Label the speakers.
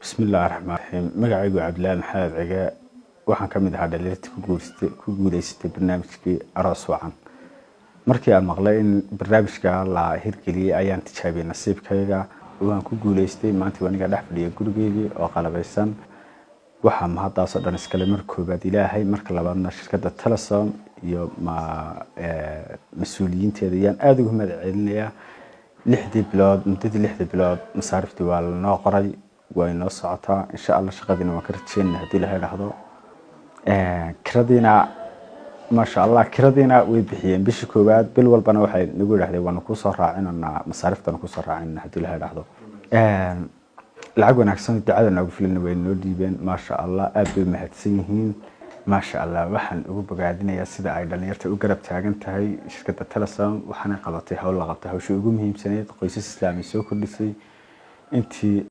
Speaker 1: بسم الله الرحمن الرحيم مقعي عبد الله محمد عقا waxaan kamid ahaa dhalinyarada ku guuleystay barnaamijkii aroos wacan markii aan maqlay in barnaamijka la hirgeliyay ayaan tijaabiyay nasiibkayga waan ku guuleystay maanta waniga dhex fadhiyo gurigeedii oo qalabeysan waxa ma hadaas oo dhan iskale markoobaad Ilaahay marka labaadna shirkadda Telesom iyo mas'uuliyiinteeda ayaan aad ugu mahadcelinayaa 6 bilood muddadii 6 bilood masaariftii waa la noo qoray way noo socotaa insha Allah shaqadina waan ka rajeynaa hadii la yiraahdo kiradina ما شاء الله كردينا ويبحيين بيش كوباد بالول بنا واحد نقول هذا ونكوسر راعينا مصارفتنا نكوسر راعينا هدول هذا هذا العقونا أحسن تعالنا نقول لنا وين نوديبين ما شاء الله أبي مهتسينين ما شاء الله وحن وبقعدنا يا سيدة أيضا يرتقوا قرب تاجن تهاي شركة التلسم وحنا قلتها ولا قلتها وشو يقوم هي مسنية قيس إسلامي سو كل شيء أنتي